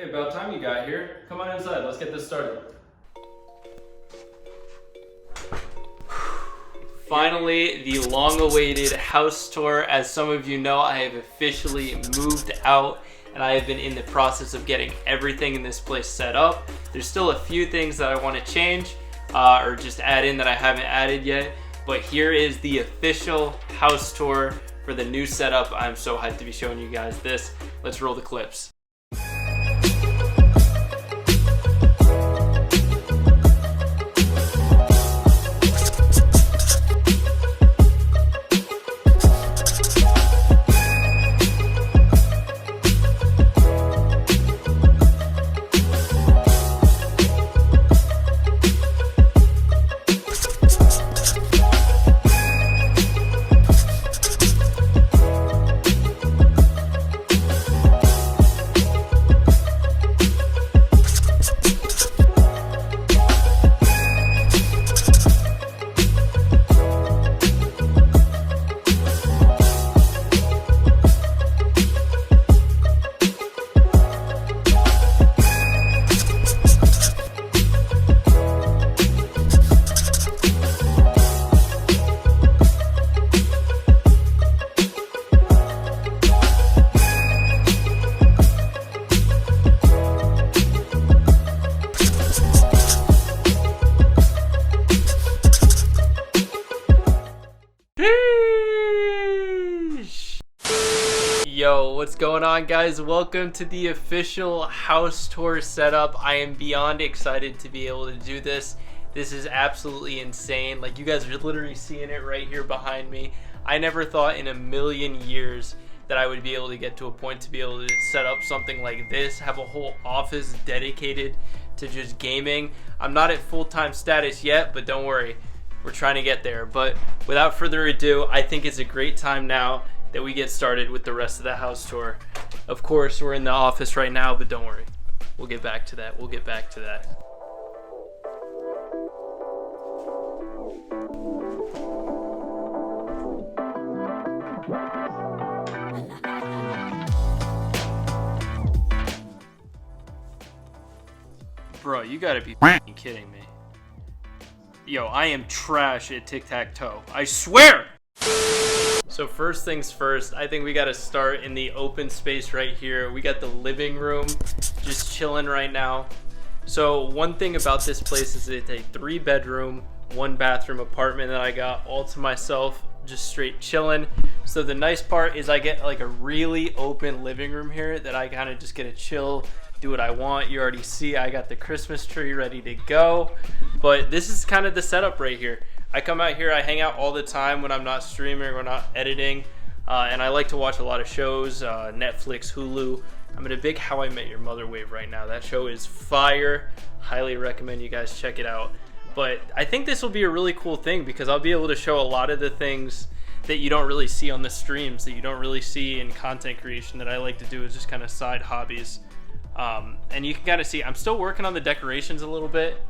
About time you got here. Come on inside, let's get this started. Finally, the long-awaited house tour. As some of you know, I have officially moved out and I have been in the process of getting everything in this place set up. There's still a few things that I want to change or just add in that I haven't added yet, but here is the official house tour for the new setup. I'm so hyped to be showing you guys this. Let's roll the clips. Yo, what's going on, guys? Welcome to the official house tour setup. I am beyond excited to be able to do this. This is absolutely insane. Like, you guys are literally seeing it right here behind me. I never thought in a million years that I would be able to get to a point to be able to set up something like this, have a whole office dedicated to just gaming. I'm not at full-time status yet, but don't worry, we're trying to get there. But without further ado, I think it's a great time now that we get started with the rest of the house tour. Of course, we're in the office right now, but don't worry, we'll get back to that. Bro, you gotta be kidding me. Yo, I am trash at tic-tac-toe, I swear! So first things first, I think we got to start in the open space right here. We got the living room just chilling right now. So one thing about this place is it's a 3-bedroom, 1-bathroom apartment that I got all to myself, just straight chilling. So the nice part is I get like a really open living room here that I kind of just get to chill, do what I want. You already see I got the Christmas tree ready to go. But this is kind of the setup right here. I come out here, I hang out all the time when I'm not streaming or not editing, and I like to watch a lot of shows, Netflix, Hulu. I'm in a big How I Met Your Mother wave right now. That show is fire. Highly recommend you guys check it out. But I think this will be a really cool thing because I'll be able to show a lot of the things that you don't really see on the streams, that you don't really see in content creation that I like to do as just kind of side hobbies. And you can kind of see, I'm still working on the decorations a little bit.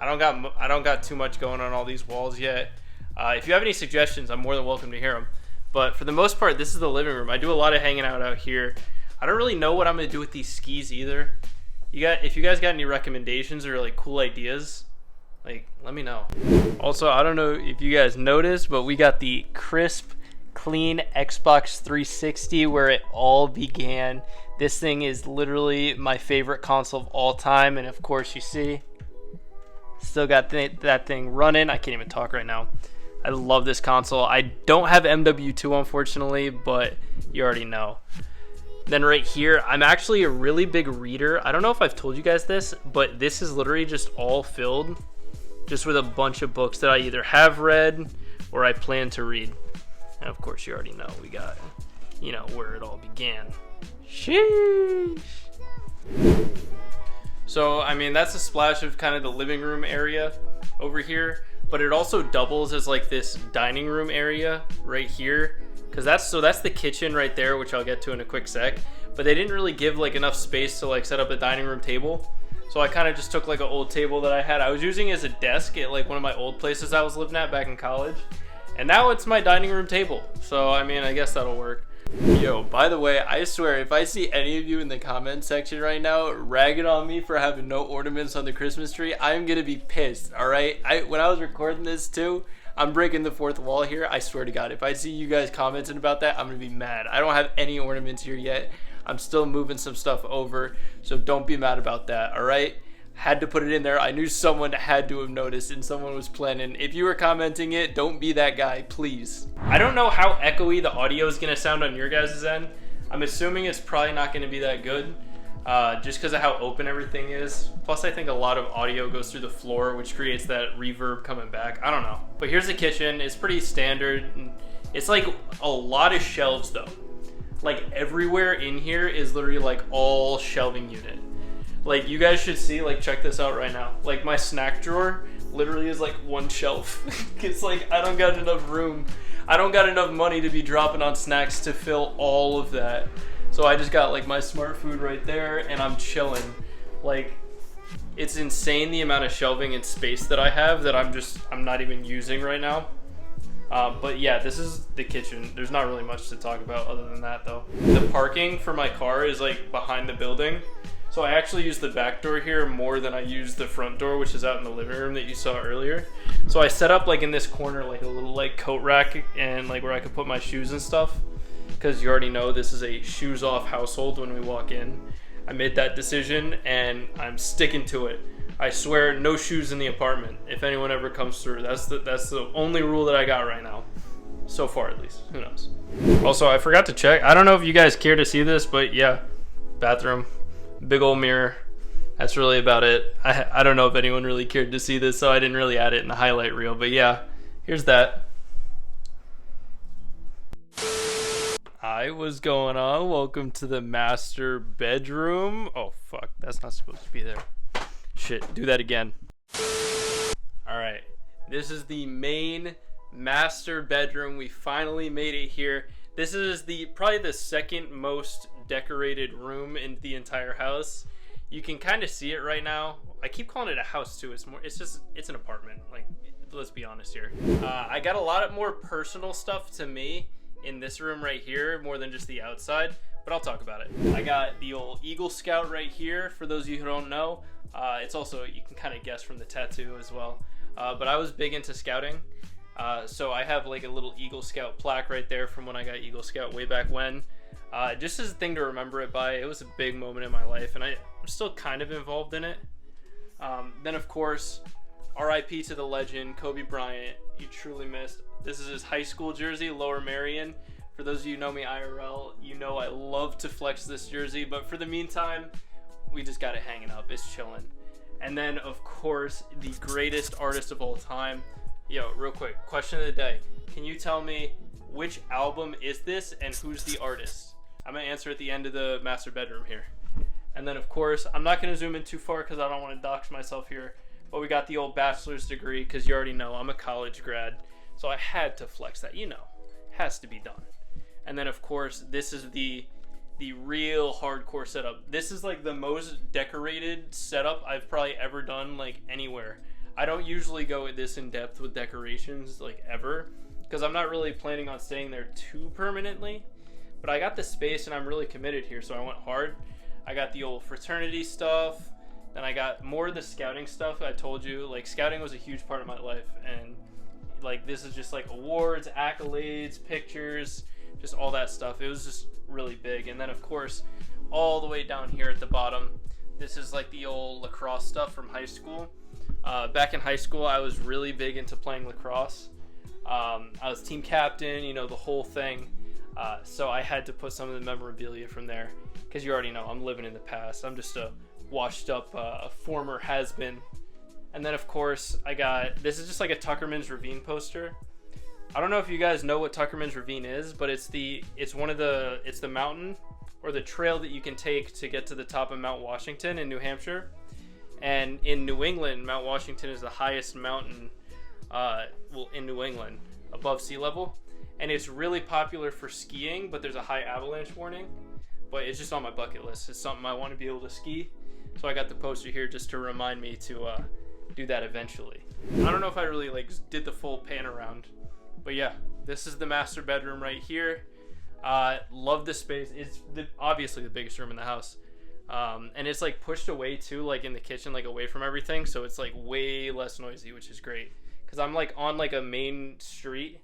I don't got too much going on all these walls yet. If you have any suggestions, I'm more than welcome to hear them. But for the most part, this is the living room. I do a lot of hanging out here. I don't really know what I'm gonna do with these skis either. If you guys got any recommendations or like cool ideas, like let me know. Also, I don't know if you guys noticed, but we got the crisp, clean Xbox 360 where it all began. This thing is literally my favorite console of all time, and of course you see. Still got that thing running. I can't even talk right now. I love this console. I don't have MW2 unfortunately, but you already know. Then right here, I'm actually a really big reader. I don't know if I've told you guys this, but this is literally just all filled just with a bunch of books that I either have read or I plan to read. And of course you already know we got, you know, where it all began. Sheesh. So, I mean, that's a splash of kind of the living room area over here, but it also doubles as like this dining room area right here. Cause that's the kitchen right there, which I'll get to in a quick sec, but they didn't really give like enough space to like set up a dining room table. So I kind of just took like an old table that I had. I was using it as a desk at like one of my old places I was living at back in college. And now it's my dining room table. So, I mean, I guess that'll work. Yo, by the way, I swear, if I see any of you in the comment section right now ragging on me for having no ornaments on the Christmas tree, I'm gonna be pissed, alright? When I was recording this too, I'm breaking the fourth wall here. I swear to God, if I see you guys commenting about that, I'm gonna be mad. I don't have any ornaments here yet. I'm still moving some stuff over, so don't be mad about that, alright? Had to put it in there. I knew someone had to have noticed and someone was planning. If you were commenting it, don't be that guy, please. I don't know how echoey the audio is going to sound on your guys' end. I'm assuming it's probably not going to be that good, just because of how open everything is. Plus, I think a lot of audio goes through the floor, which creates that reverb coming back. I don't know. But here's the kitchen. It's pretty standard. It's like a lot of shelves, though. Like, everywhere in here is literally like all shelving unit. Like, you guys should see, like, check this out right now. Like, my snack drawer literally is like one shelf. It's like, I don't got enough room. I don't got enough money to be dropping on snacks to fill all of that. So I just got like my smart food right there and I'm chilling. Like, it's insane the amount of shelving and space that I have that I'm not even using right now. But yeah, this is the kitchen. There's not really much to talk about other than that though. The parking for my car is like behind the building. So I actually use the back door here more than I use the front door, which is out in the living room that you saw earlier. So I set up like in this corner, like a little like coat rack and like where I could put my shoes and stuff. Cause you already know this is a shoes off household when we walk in. I made that decision and I'm sticking to it. I swear no shoes in the apartment if anyone ever comes through. That's the only rule that I got right now. So far at least, who knows. Also, I forgot to check. I don't know if you guys care to see this, but yeah, bathroom. Big old mirror. That's really about it. I don't know if anyone really cared to see this, so I didn't really add it in the highlight reel. But yeah, here's that. Hi, what's going on? Welcome to the master bedroom. Oh, fuck. That's not supposed to be there. Shit, do that again. Alright. This is the main master bedroom. We finally made it here. This is probably the second most decorated room in the entire house. You can kind of see it right now. I keep calling it a house too. It's an apartment. Like, let's be honest here. I got a lot more personal stuff to me in this room right here, more than just the outside, but I'll talk about it. I got the old Eagle Scout right here. For those of you who don't know, it's also, you can kind of guess from the tattoo as well. But I was big into scouting. So I have like a little Eagle Scout plaque right there from when I got Eagle Scout way back when. Just as a thing to remember it by. It was a big moment in my life and I'm still kind of involved in it. Then of course, RIP to the legend, Kobe Bryant. You truly missed. This is his high school jersey, Lower Merion. For those of you who know me IRL, you know I love to flex this jersey, but for the meantime, we just got it hanging up. It's chilling. And then of course, the greatest artist of all time. Yo, real quick, question of the day. Can you tell me which album is this and who's the artist? I'm gonna answer at the end of the master bedroom here. And then of course, I'm not gonna zoom in too far because I don't want to dox myself here, but we got the old bachelor's degree because you already know I'm a college grad. So I had to flex that, you know, has to be done. And then of course, this is the real hardcore setup. This is like the most decorated setup I've probably ever done like anywhere. I don't usually go this in depth with decorations like ever because I'm not really planning on staying there too permanently, but I got the space and I'm really committed here, so I went hard. I got the old fraternity stuff, then I got more of the scouting stuff. I told you, like, scouting was a huge part of my life, and like this is just like awards, accolades, pictures, just all that stuff. It was just really big. And then of course, all the way down here at the bottom, this is like the old lacrosse stuff from high school. Back in high school, I was really big into playing lacrosse. I was team captain, you know, the whole thing. So I had to put some of the memorabilia from there because you already know I'm living in the past. I'm just a washed up former has-been. And then of course I got, this is just like a Tuckerman's Ravine poster. I don't know if you guys know what Tuckerman's Ravine is, but it's the mountain or the trail that you can take to get to the top of Mount Washington in New Hampshire. And in New England, Mount Washington is the highest mountain in New England above sea level. And it's really popular for skiing, but there's a high avalanche warning. But it's just on my bucket list. It's something I want to be able to ski. So I got the poster here just to remind me to do that eventually. I don't know if I really like did the full pan around, but yeah, this is the master bedroom right here. Love the space. It's obviously the biggest room in the house. And it's like pushed away too, like in the kitchen, like away from everything. So it's like way less noisy, which is great. Cause I'm like on like a main street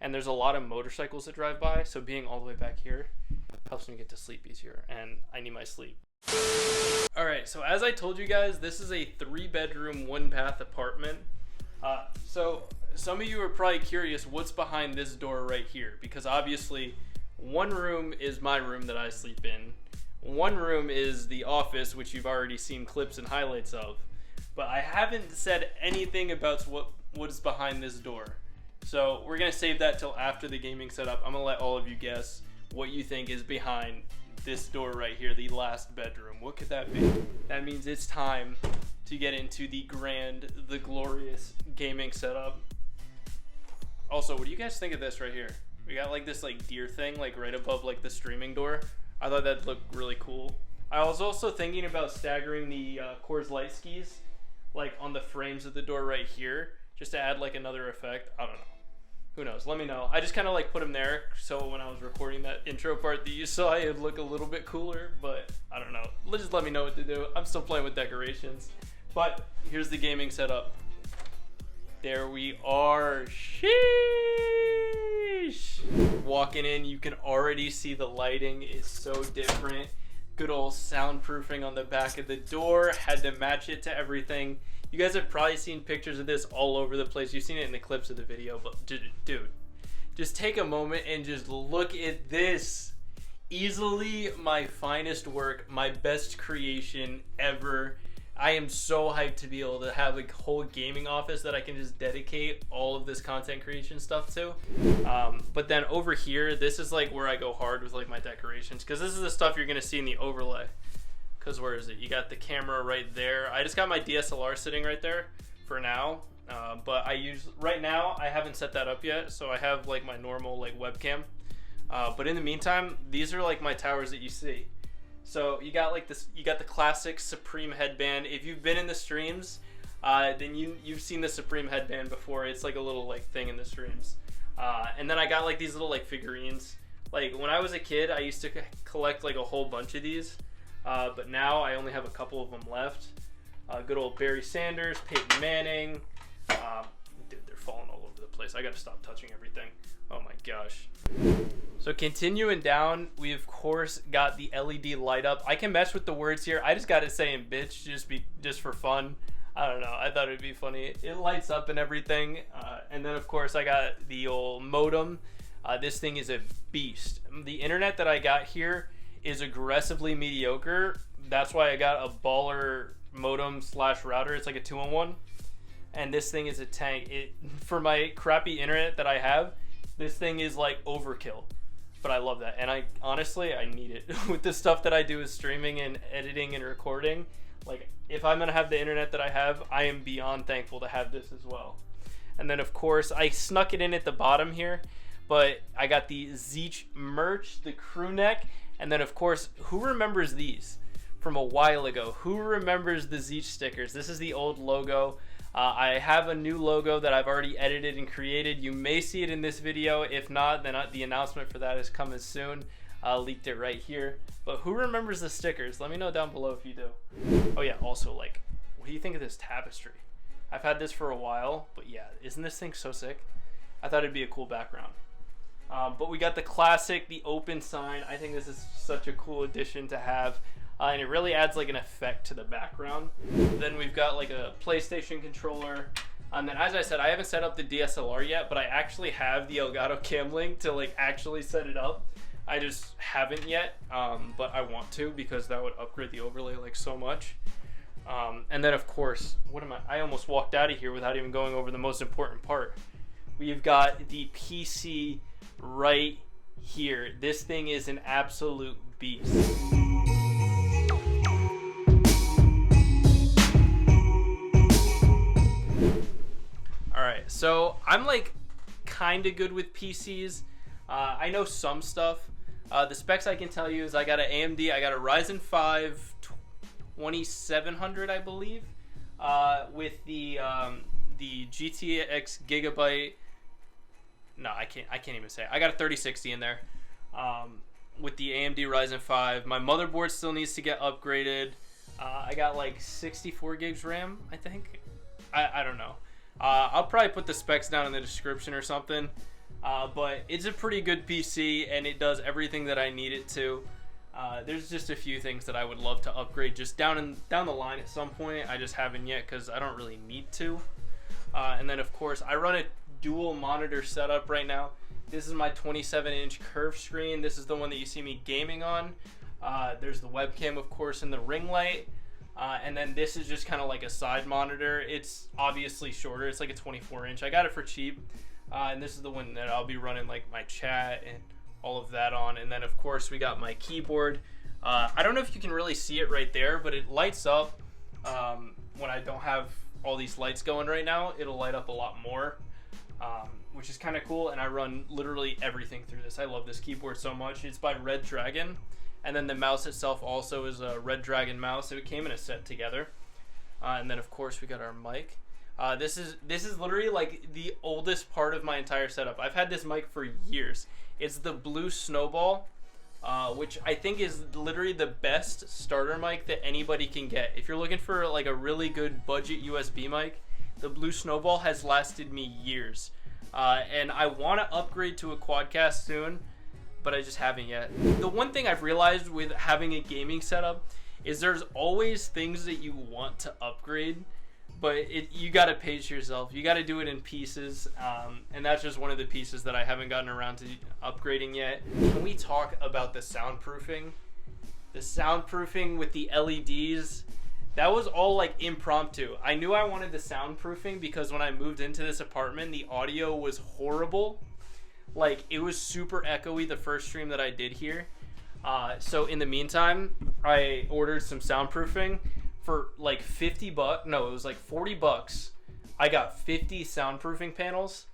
and there's a lot of motorcycles that drive by. So being all the way back here helps me get to sleep easier, and I need my sleep. All right. So as I told you guys, this is a 3-bedroom, 1-bath apartment. So some of you are probably curious what's behind this door right here, because obviously one room is my room that I sleep in. One room is the office, which you've already seen clips and highlights of, but I haven't said anything about what is behind this door. So we're gonna save that till after the gaming setup. I'm gonna let all of you guess what you think is behind this door right here, the last bedroom. What could that be? That means it's time to get into the grand, the glorious gaming setup. Also, what do you guys think of this right here? We got like this like deer thing like right above like the streaming door. I thought that looked really cool. I was also thinking about staggering the Coors Light skis like on the frames of the door right here, just to add like another effect. I don't know. Who knows? Let me know. I just kind of like put them there so when I was recording that intro part that you saw, it'd look a little bit cooler, but I don't know. Just let me know what to do. I'm still playing with decorations. But here's the gaming setup. There we are. Sheesh. Walking in, you can already see the lighting is so different. Good old soundproofing on the back of the door. Had to match it to everything. You guys have probably seen pictures of this all over the place. You've seen it in the clips of the video, but dude, just take a moment and just look at this. Easily my finest work, my best creation ever. I am so hyped to be able to have a whole gaming office that I can just dedicate all of this content creation stuff to. But then over here, this is like where I go hard with like my decorations, because this is the stuff you're gonna see in the overlay. Because where is it? You got the camera right there. I just got my DSLR sitting right there for now. But right now I haven't set that up yet, so I have like my normal like webcam. But in the meantime, these are like my towers that you see. So you got like this, you got the classic Supreme headband. If you've been in the streams, then you've seen the Supreme headband before. It's like a little like thing in the streams. And then I got like these little like figurines. Like when I was a kid, I used to collect like a whole bunch of these. But now I only have a couple of them left. Good old Barry Sanders, Peyton Manning. Dude, they're falling all over the place. I gotta stop touching everything. Oh my gosh. So continuing down, we of course got the LED light up. I can mess with the words here. I just got it saying bitch just for fun. I don't know. I thought it'd be funny. It lights up and everything. And then of course I got the old modem. This thing is a beast. The internet that I got here is aggressively mediocre. That's why I got a baller modem / router. It's like a 2-in-1. And this thing is a tank. For my crappy internet that I have, this thing is like overkill. But I love that, and I honestly need it with the stuff that I do with streaming and editing and recording. Like if I'm gonna have the internet that I have, I am beyond thankful to have this as well. And then of course I snuck it in at the bottom here, but I got the Zeech merch, the crew neck, and then of course, who remembers these from a while ago? Who remembers the Zeech stickers? This is the old logo. I have a new logo that I've already edited and created. You may see it in this video. If not, then the announcement for that is coming soon. Leaked it right here. But who remembers the stickers? Let me know down below if you do. Oh yeah, also like, what do you think of this tapestry? I've had this for a while, but yeah, isn't this thing so sick? I thought it'd be a cool background. But we got the classic, the open sign. I think this is such a cool addition to have. And it really adds like an effect to the background. Then we've got like a PlayStation controller. And then as I said, I haven't set up the DSLR yet, but I actually have the Elgato Cam Link to like actually set it up. I just haven't yet, but I want to because that would upgrade the overlay like so much. And then of course, I almost walked out of here without even going over the most important part. We've got the PC right here. This thing is an absolute beast. Alright, so I'm like kind of good with PCs. I know some stuff. The specs I can tell you is I got an AMD, I got a Ryzen 5 2700, I believe, with the GTX Gigabyte. No, I can't even say it. I got a 3060 in there. with the AMD Ryzen 5. My motherboard still needs to get upgraded. I got like 64 gigs RAM, I think. I don't know. I'll probably put the specs down in the description or something. But it's a pretty good PC, and it does everything that I need it to. There's just a few things that I would love to upgrade just down the line at some point. I just haven't yet because I don't really need to. And then of course I run a dual monitor setup right now. This is my 27-inch curved screen. This is the one that you see me gaming on. There's the webcam, of course, and the ring light. And then this is just kind of like a side monitor. It's obviously shorter. It's like a 24-inch. I got it for cheap. And this is the one that I'll be running like my chat and all of that on. And then of course we got my keyboard. I don't know if you can really see it right there, but it lights up when I don't have all these lights going right now. It'll light up a lot more, which is kind of cool. And I run literally everything through this. I love this keyboard so much. It's by Red Dragon. And then the mouse itself also is a Red Dragon mouse. It came in a set together. And then of course we got our mic. This is literally like the oldest part of my entire setup. I've had this mic for years. It's the Blue Snowball, which I think is literally the best starter mic that anybody can get. If you're looking for like a really good budget USB mic, the Blue Snowball has lasted me years. And I want to upgrade to a Quadcast soon, but I just haven't yet. The one thing I've realized with having a gaming setup is there's always things that you want to upgrade, but you got to pace yourself. You got to do it in pieces, and that's just one of the pieces that I haven't gotten around to upgrading yet. Can we talk about the soundproofing? The soundproofing with the LEDs, that was all like impromptu. I knew I wanted the soundproofing because when I moved into this apartment, the audio was horrible. Like, it was super echoey the first stream that I did here. So in the meantime, I ordered some soundproofing. For like 50 bucks, no, it was like 40 bucks. I got 50 soundproofing panels.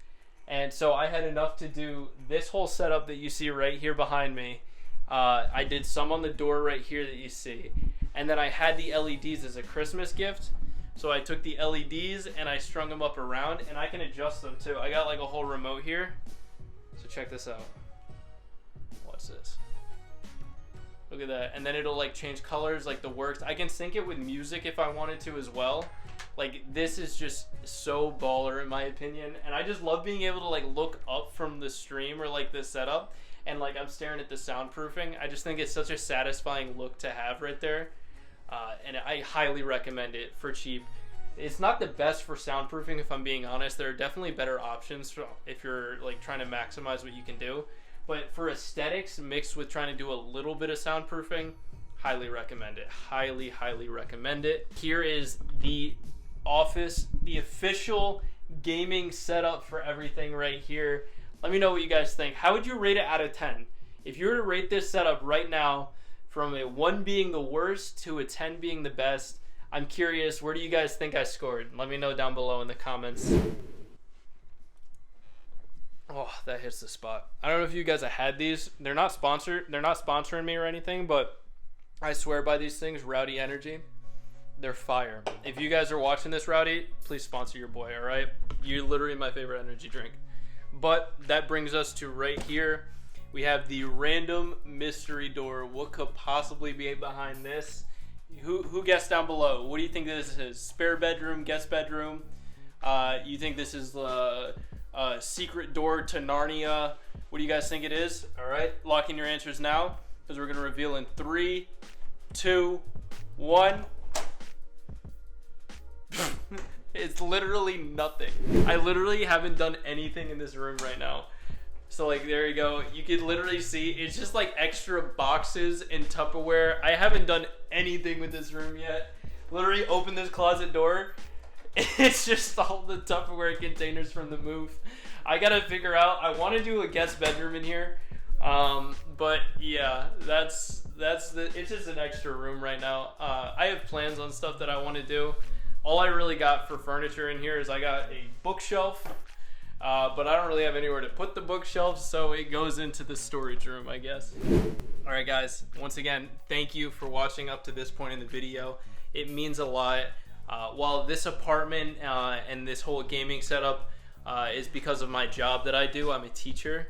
And so I had enough to do this whole setup that you see right here behind me. I did some on the door right here that you see. And then I had the LEDs as a Christmas gift. So I took the LEDs and I strung them up around, and I can adjust them too. I got like a whole remote here. So check this out. Watch this. Look at that. And then it'll like change colors like the works. I can sync it with music if I wanted to as well. Like, this is just so baller in my opinion. And I just love being able to like look up from the stream or like this setup and like I'm staring at the soundproofing. I just think it's such a satisfying look to have right there. And I highly recommend it for cheap. It's not the best for soundproofing, if I'm being honest. There are definitely better options if you're like trying to maximize what you can do. But for aesthetics mixed with trying to do a little bit of soundproofing, highly recommend it. Highly, highly recommend it. Here is the office, the official gaming setup for everything right here. Let me know what you guys think. How would you rate it out of 10? If you were to rate this setup right now, from a 1 being the worst to a 10 being the best, I'm curious, where do you guys think I scored? Let me know down below in the comments. Oh, that hits the spot. I don't know if you guys have had these. They're not sponsored. They're not sponsoring me or anything, but I swear by these things. Rowdy Energy. They're fire. If you guys are watching this, Rowdy, please sponsor your boy, all right? You're literally my favorite energy drink. But that brings us to right here. We have the random mystery door. What could possibly be behind this? Who guessed down below? What do you think this is? Spare bedroom, guest bedroom? You think this is the secret door to Narnia? What do you guys think it is? All right, lock in your answers now because we're going to reveal in 3, 2, 1. It's literally nothing. I literally haven't done anything in this room right now. So like, there you go. You can literally see it's just like extra boxes and Tupperware. I haven't done anything with this room yet. Literally open this closet door. It's just all the Tupperware containers from the move. I gotta figure out, I want to do a guest bedroom in here. But yeah, it's just an extra room right now. I have plans on stuff that I want to do. All I really got for furniture in here is I got a bookshelf, but I don't really have anywhere to put the bookshelf, so it goes into the storage room, I guess. All right, guys, once again, thank you for watching up to this point in the video. It means a lot. While this apartment and this whole gaming setup is because of my job that I do, I'm a teacher.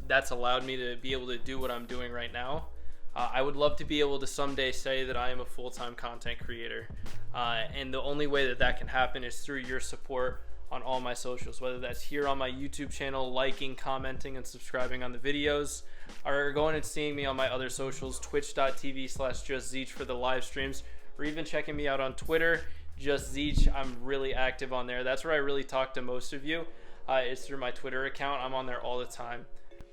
that's allowed me to be able to do what I'm doing right now. I would love to be able to someday say that I am a full-time content creator, and the only way that that can happen is through your support on all my socials, whether that's here on my YouTube channel, liking, commenting, and subscribing on the videos, or going and seeing me on my other socials, twitch.tv/justzeech for the live streams, or even checking me out on Twitter, justzeech. I'm really active on there. That's where I really talk to most of you, is through my Twitter account. I'm on there all the time.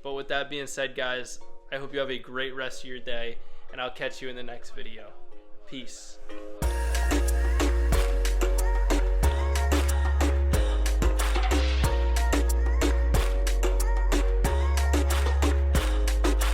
But with that being said, guys, I hope you have a great rest of your day, and I'll catch you in the next video. Peace.